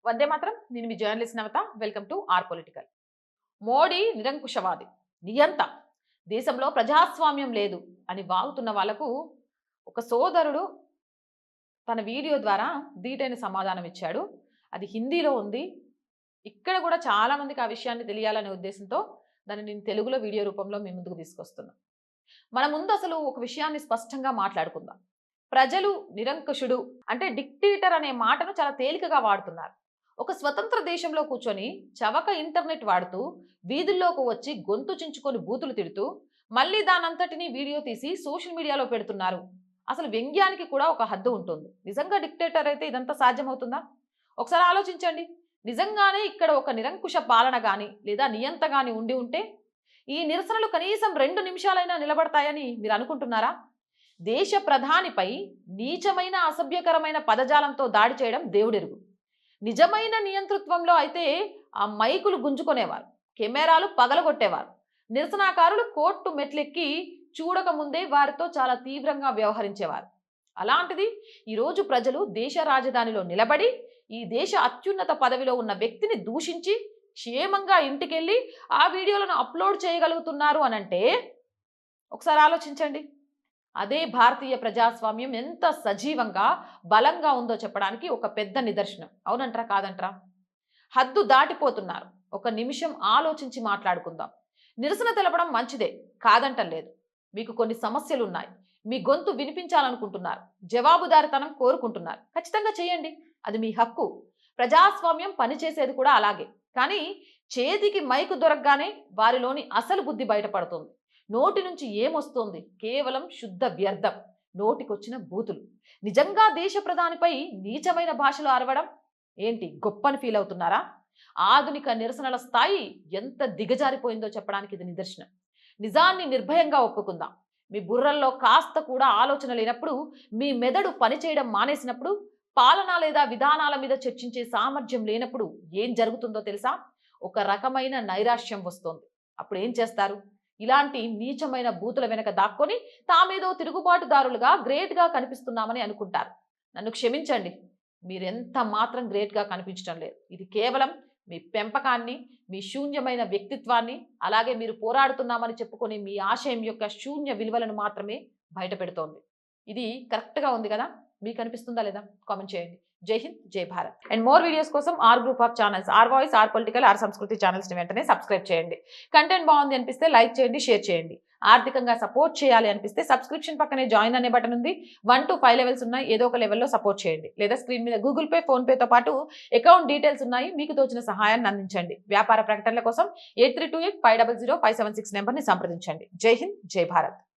వందే మాత్రం. నేను మీ journalist Navatha. Welcome to our political. Modi నిరంకుశవాది, నియంత, దేశంలో ప్రజాస్వామ్యం లేదు అని వాగుతున్న వాళ్లకు ఒక సోదరుడు తన వీడియో ద్వారా ధీటైన సమాధానం ఇచ్చాడు. అది హిందీలో ఉంది. ఇక్కడ కూడా చాలా మందికి ఆ విషయాన్ని తెలియాలనే ఉద్దేశంతో దాన్ని నేను తెలుగులో వీడియో రూపంలో మీ ముందుకు తీసుకొస్తున్నా. మన ముందు అసలు ఒక విషయాన్ని స్పష్టంగా మాట్లాడుకుందాం. ప్రజలు నిరంకుశుడు అంటే డిక్టేటర్ అనే మాటను చాలా తేలికగా వాడుతున్నారు. ఒక స్వతంత్ర దేశంలో కూర్చొని చవక ఇంటర్నెట్ వాడుతూ వీధుల్లోకి వచ్చి గొంతు చించుకొని బూతులు తిడుతూ మళ్ళీ దానంతటిని వీడియో తీసి సోషల్ మీడియాలో పెడుతున్నారు. అసలు వ్యంగ్యానికి కూడా ఒక హద్దు ఉంటుంది. నిజంగా డిక్టేటర్ అయితే ఇదంతా సాధ్యమవుతుందా? ఒకసారి ఆలోచించండి. నిజంగానే ఇక్కడ ఒక నిరంకుశ పాలన కానీ లేదా నియంత కానీ ఉండి ఉంటే ఈ నిరసనలు కనీసం 2 నిమిషాలైనా నిలబడతాయని మీరు అనుకుంటున్నారా? దేశ ప్రధానిపై నీచమైన అసభ్యకరమైన పదజాలంతో దాడి చేయడం దేవుడెరుగు. నిజమైన నియంతృత్వంలో అయితే ఆ మైకులు గుంజుకునేవారు, కెమెరాలు పగలగొట్టేవారు, నిరసనకారులు కోర్టు మెట్లెక్కి చూడక ముందే వారితో చాలా తీవ్రంగా వ్యవహరించేవారు. అలాంటిది ఈరోజు ప్రజలు దేశ రాజధానిలో నిలబడి ఈ దేశ అత్యున్నత పదవిలో ఉన్న వ్యక్తిని దూషించి క్షేమంగా ఇంటికెళ్ళి ఆ వీడియోలను అప్లోడ్ చేయగలుగుతున్నారు అనంటే ఒకసారి ఆలోచించండి. అదే భారతీయ ప్రజాస్వామ్యం ఎంత సజీవంగా బలంగా ఉందో చెప్పడానికి ఒక పెద్ద నిదర్శనం. అవునంటారా కాదంటారా? హద్దు దాటిపోతున్నారు. ఒక నిమిషం ఆలోచించి మాట్లాడుకుందాం. నిరసన తెలపడం మంచిదే, కాదంటలేదు. మీకు కొన్ని సమస్యలు ఉన్నాయి, మీ గొంతు వినిపించాలనుకుంటున్నారు, జవాబుదారితనం కోరుకుంటున్నారు. ఖచ్చితంగా చేయండి, అది మీ హక్కు. ప్రజాస్వామ్యం పనిచేసేది కూడా అలాగే. కానీ చేతికి మైకు దొరకగానే వారిలోని అసలు బుద్ధి బయటపడుతుంది. నోటి నుంచి ఏమొస్తుంది? కేవలం శుద్ధ వ్యర్థం, నోటికొచ్చిన బూతులు. నిజంగా దేశ ప్రధానిపై నీచమైన భాషలో అరవడం ఏంటి గొప్పని ఫీల్ అవుతున్నారా? ఆధునిక నిరసనల స్థాయి ఎంత దిగజారిపోయిందో చెప్పడానికి ఇది నిదర్శనం. నిజాన్ని నిర్భయంగా ఒప్పుకుందాం. మీ బుర్రల్లో కాస్త కూడా ఆలోచన లేనప్పుడు, మీ మెదడు పనిచేయడం మానేసినప్పుడు, పాలన లేదా విధానాల మీద చర్చించే సామర్థ్యం లేనప్పుడు ఏం జరుగుతుందో తెలుసా? ఒక రకమైన నైరాశ్యం వస్తుంది. అప్పుడు ఏం చేస్తారు? ఇలాంటి నీచమైన బూతుల వెనక దాక్కొని తామేదో తిరుగుబాటుదారులుగా గ్రేట్గా కనిపిస్తున్నామని అనుకుంటారు. నన్ను క్షమించండి, మీరెంత మాత్రం గ్రేట్గా కనిపించడం లేదు. ఇది కేవలం మీ పెంపకాన్ని, మీ శూన్యమైన వ్యక్తిత్వాన్ని, అలాగే మీరు పోరాడుతున్నామని చెప్పుకొని మీ ఆశయం యొక్క శూన్య విలువలను మాత్రమే బయటపెడుతోంది. ఇది కరెక్ట్గా ఉంది కదా? మీకు అనిపిస్తుందా లేదా? కామెంట్ చేయండి. జై హింద్, జై భారత్. అండ్ మోర్ వీడియోస్ కోసం our group of channels, our voice, our political, our Sanskriti ఛానల్స్ని వెంటనే సబ్స్క్రైబ్ చేయండి. కంటెంట్ బాగుంది అనిపిస్తే లైక్ చేయండి, షేర్ చేయండి. ఆర్థికంగా సపోర్ట్ చేయాలి అనిపిస్తే సబ్స్క్రిప్షన్ పక్కనే జాయిన్ అనే బటన్ ఉంది. 1 to 5 లెవెల్స్ ఉన్నాయి. ఏదో ఒక లెవెల్లో సపోర్ట్ చేయండి. లేదా స్క్రీన్ మీద గూగుల్ పే, ఫోన్ పేతో పాటు అకౌంట్ డీటెయిల్స్ ఉన్నాయి. మీకు తోచిన సహాయాన్ని అందించండి. వ్యాపార ప్రకటనల కోసం 8328500576 నెంబర్ని సంప్రదించండి. జై హింద్, జై భారత్.